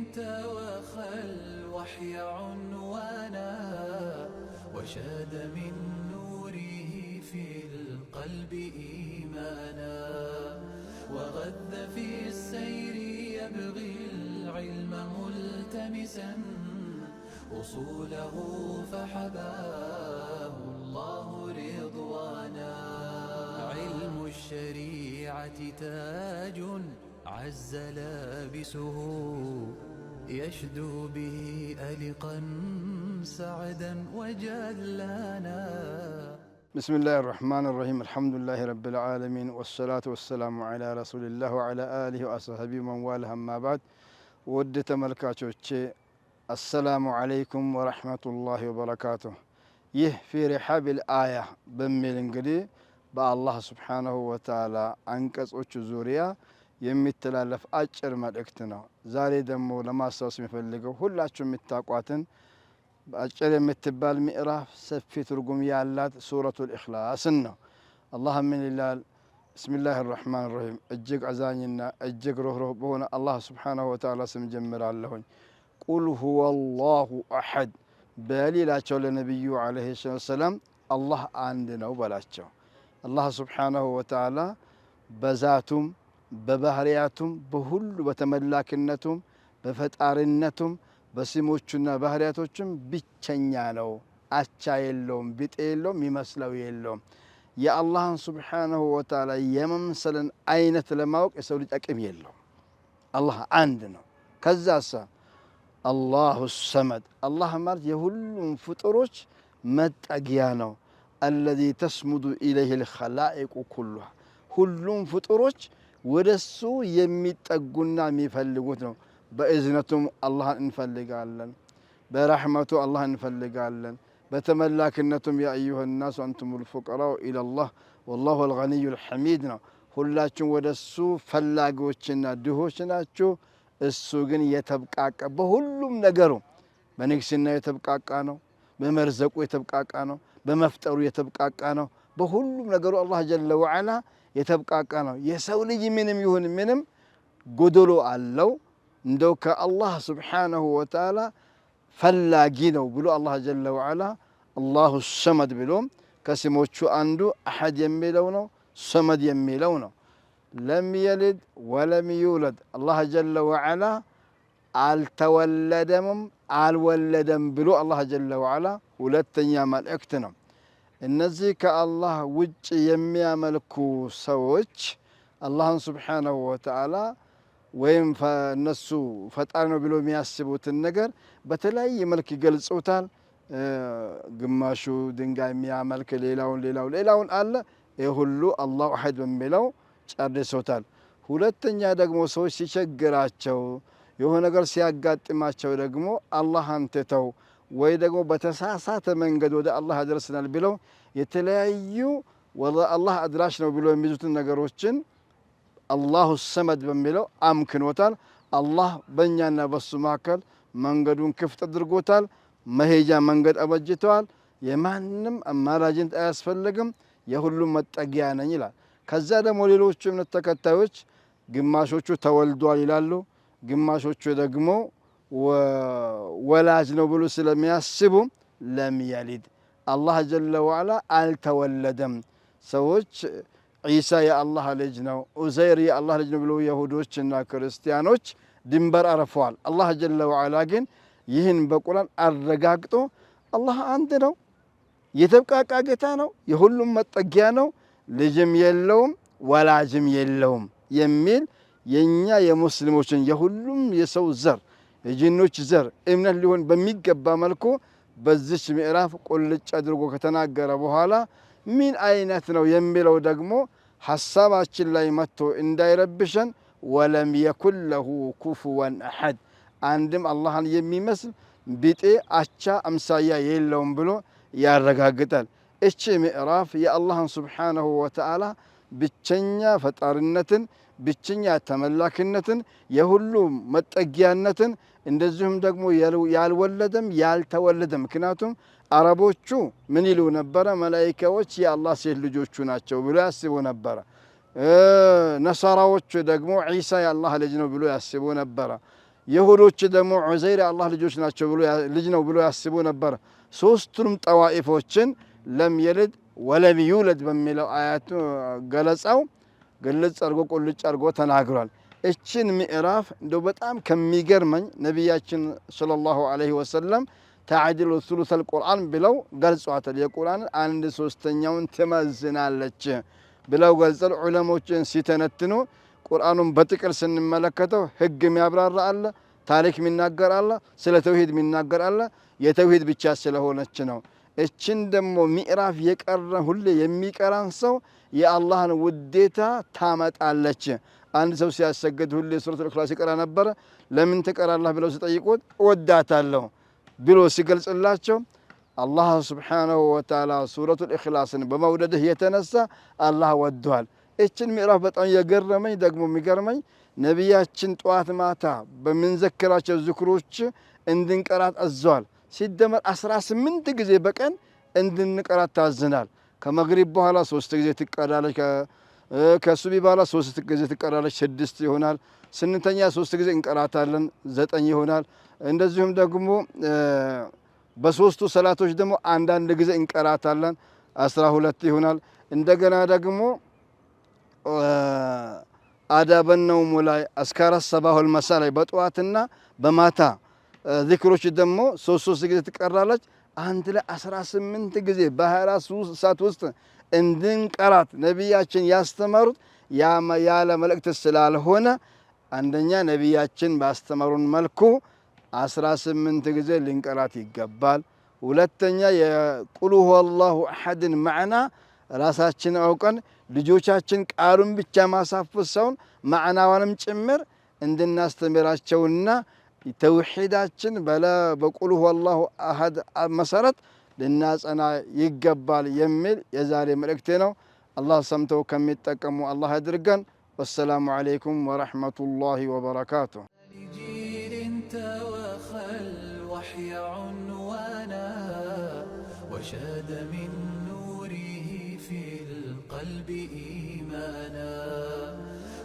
توخى الوحي عنوانا وشاد من نوره في القلب إيمانا وغذ في السير يبغي العلم ملتمسا أصوله فحباه الله رضوانا علم الشريعة تاج عز لابسه يشدو به ألقا سعدا وجلانا بسم الله الرحمن الرحيم الحمد لله رب العالمين والصلاة والسلام على رسول الله وعلى آله وأصحابه من والاه أما بعد ودت ملكاتوچ السلام عليكم ورحمة الله وبركاته يه في رحاب الآية بميل انجدي بالله سبحانه وتعالى አንቀጾቹ ዙሪያ የሚተላለፍ አጭር መልእክት ነው። ዛሬ ደግሞ ለማስታወስ የሚፈልገው ሁላችሁም የምታውቋትን አጭር የምትባል ምዕራፍ ሰፊ ትርጉም ያላት ሱረቱል ኢኽላስ ነው። አላህ ምን ይላል? ቢስሚላሂ الرحمن الرحيم እጅግ አዛኝና እጅግ ሩህሩህ በሆነ አላህ ስብሓነሁ ወተዓላ ስም ጀምራለሁኝ። ቁል ሁወ አላሁ አሐድ በሊላቸው ለነቢዩ ዓለይሂ ሰላም አላህ አንድ ነው በላቸው። አላህ ስብሓነሁ ወተዓላ በዛቱም በባህሪያቱም በሁሉ በተመላክነቱም በፈጣሪነቱም በስሞቹና ባህሪያቶችም ብቸኛ ነው። አቻ የለውም፣ ቢጤ የለውም፣ ይመስለው የለውም። የአላህን ስብሓነሁ ወተዓላ የመምሰልን አይነት ለማወቅ የሰው ልጅ አቅም የለውም። አላህ አንድ ነው። ከዛሳ አላሁ ሰመድ አላህ ማለት የሁሉም ፍጡሮች መጠጊያ ነው። አለዚ ተስሙዱ ኢለይሂ ልኸላኢቁ ኩሉሃ ሁሉም ፍጡሮች ወደሱ የሚጠጉና የሚፈልጉት ነው። በእዝነቱም አላህን እንፈልጋለን፣ በረሕመቱ አላህን እንፈልጋለን፣ በተመላክነቱም ያ አዩሃ ናሱ አንቱሙል ፉቀራኡ ኢለላህ ወላሁ አልገኒዩል ሐሚድ ነው። ሁላችሁም ወደሱ ፈላጊዎችና ድሆች ናችሁ። እሱ ግን የተብቃቃ በሁሉም ነገሩ በንግስና የተብቃቃ ነው፣ በመርዘቁ የተብቃቃ ነው፣ በመፍጠሩ የተብቃቃ ነው። በሁሉም ነገሩ አላህ ጀለ ወዐላ የተብቃቃ ነው። የሰው ልጅ ምንም ይሁን ምንም ጎደሎ አለው። እንደው ከአላህ ስብሓነሁ ወተዓላ ፈላጊ ነው ብሎ አላህ ጀለ ወዐላ አላሁ ሰመድ ብሎም ከስሞቹ አንዱ አሐድ የሚለው ነው፣ ሰመድ የሚለው ነው። ለም የልድ ወለም ዩውለድ አላህ ጀለ ወዐላ አልተወለደምም አልወለደም ብሎ አላህ ጀለ ወዐላ ሁለተኛ መልእክት ነው። እነዚህ ከአላህ ውጭ የሚያመልኩ ሰዎች አላህን ስብሓነሁ ወተዓላ ወይም እነሱ ፈጣሪ ነው ብሎ የሚያስቡትን ነገር በተለያየ መልክ ይገልጹታል። ግማሹ ድንጋይ የሚያመልክ ሌላውን አለ። ይህ ሁሉ አላሁ አሐድ በሚለው ጨርሶታል። ሁለተኛ ደግሞ ሰዎች ሲቸግራቸው የሆነ ነገር ሲያጋጥማቸው ደግሞ አላህን ትተው ወይ ደግሞ በተሳሳተ መንገድ ወደ አላህ ያደርሰናል ብለው የተለያዩ ወደ አላህ አድራሽ ነው ብሎ የሚይዙትን ነገሮችን አላሁ ሰመድ በሚለው አምክኖታል። አላህ በእኛና በሱ መካከል መንገዱን ክፍት አድርጎታል። መሄጃ መንገድ አበጅተዋል። የማንም አማላጅነት አያስፈልግም፣ የሁሉም መጠጊያ ነኝ ይላል። ከዛ ደግሞ ሌሎቹ እምነት ተከታዮች ግማሾቹ ተወልዷል ይላሉ፣ ግማሾቹ ደግሞ ወላጅ ነው ብሎ ስለሚያስቡ ለም የሊድ አላህ ጀለ ወዐላ አልተወለደም። ሰዎች ዒሳ የአላህ ልጅ ነው፣ ኡዘይር የአላህ ልጅ ነው ብሎ የሁዶችና ክርስቲያኖች ድንበር አረፈዋል። አላህ ጀለ ወዐላ ግን ይህን በቁርአን አረጋግጦ አላህ አንድ ነው፣ የተብቃቃ ጌታ ነው፣ የሁሉም መጠጊያ ነው፣ ልጅም የለውም ወላጅም የለውም የሚል የኛ የሙስሊሞችን የሁሉም የሰው ዘር የጂኖች ዘር እምነት ሊሆን በሚገባ መልኩ በዚች ምዕራፍ ቁልጭ አድርጎ ከተናገረ በኋላ ምን አይነት ነው የሚለው ደግሞ ሐሳባችን ላይ መጥቶ እንዳይረብሸን ወለም የኩን ለሁ ኩፉወን አሐድ አንድም አላህን የሚመስል ቢጤ አቻ አምሳያ የለውም ብሎ ያረጋግጣል። እቺ ምዕራፍ የአላህን ስብሓነሁ ወተዓላ ብቸኛ ፈጣሪነትን፣ ብቸኛ ተመላክነትን፣ የሁሉም መጠጊያነትን እንደዚሁም ደግሞ ያልወለደም ያልተወለደም። ምክንያቱም አረቦቹ ምን ይሉ ነበረ? መላኢካዎች የአላህ ሴት ልጆቹ ናቸው ብሎ ያስቡ ነበረ። ነሳራዎቹ ደግሞ ዒሳ የአላህ ልጅ ነው ብሎ ያስቡ ነበረ። يهودوች ደግሞ ዑዘይር አላህ ልጆች ናቸው ብሎ ልጅ ነው ብሎ ያስቡ ነበር ሶስቱንም ጠዋኢፎችን ለም የልድ ወለም ይውለድ በሚለው አያቱ ገለጻው ግልጽ አርጎ ቁልጭ አርጎ ተናግሯል እችን ምዕራፍ እንደው በጣም ከሚገርመኝ ነብያችን ሰለላሁ ዐለይሂ ወሰለም تعدل ثلث القرآن بلو قلصوا القرآن عند سوستنيون تمزنالك بلو قلص العلماء سيتنتنو قرآن بتكر سن ملكته حق ميابرار الله تاريخ من ناقر الله سلا توحيد من ناقر الله يتوحيد بيتشاس له نتشنو እችን ደግሞ ምዕራፍ የቀረ ሁሌ የሚቀራን ሰው የአላህን ውዴታ ታመጣለች አንድ ሰው ሲያሰግድ ሁሌ ሱረቱል ኢኽላስ ይቀራ ነበር ለምን ትቀራለህ ብለው ሲጠይቁት ወዳታለሁ ብሎ ሲገልጽላቸው አላህ Subhanahu Wa Ta'ala ሱረቱል ኢኽላስን በመውደድህ የተነሳ አላህ ወዷል እችን ምዕራፍ በጣም የገረመኝ ደግሞ የሚገርመኝ ነብያችን ጧት ማታ በመንዘክራቸው ዝክሮች እንድንቀራት አዟል ሲደመር 18 ጊዜ በቀን እንድንቀራት ታዝናል ከመግሪብ በኋላ 3 ጊዜ ትቀራለች ከሱቢ በኋላ 3 ጊዜ ትቀራለች 6 ይሆናል ስንተኛ 3 ጊዜ እንቀራታለን 9 ይሆናል እንደዚሁም ደግሞ በሶስቱ ሰላቶች ደግሞ አንዳንድ ጊዜ እንቀራታለን 12 ይሆናል እንደገና ደግሞ አዳበነው ሙላይ አስካራ ሰባሁል መሳላይ በጧትና በማታ ዚክሮች ደግሞ 3 ጊዜ ትቀራለች አንድ ላይ 18 ጊዜ በ24 ሰዓት ውስጥ እንድንቀራት ነብያችን ያስተማሩት ያለ መልእክት ስላልሆነ አንደኛ ነብያችን ባስተማሩን መልኩ 18 ጊዜ ልንቀራት ይገባል ሁለተኛ የቁል ሁወላሁ አሐድን ማዕና ራሳችን አውቀን ልጆቻችን ቃሉን ብቻ ማሳፈሳውን ማዕናዋንም ጭምር እንድናስተምራቸውና ተውሂዳችን በቁል ሁወላሁ አሐድ መሰረት ልናጸና ይገባል የሚል የዛሬ መልእክቴ ነው አላህ ሰምተው ከሚጠቀሙ አላህ ያድርገን والسلام عليكم ورحمة الله وبركاته لجيل توخى الوحي عنوانا وشاد من نوره في القلب إيمانا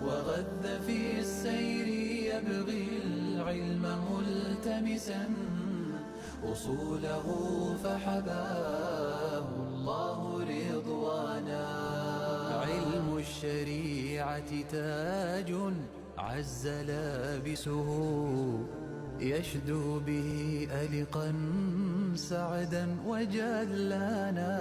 وغذ في السير يبغي العلم ملتمسا أصوله فحباه الله رضوانا علم الشريعة تاج عز لابسه يشدو به ألقا سعدا وجلانا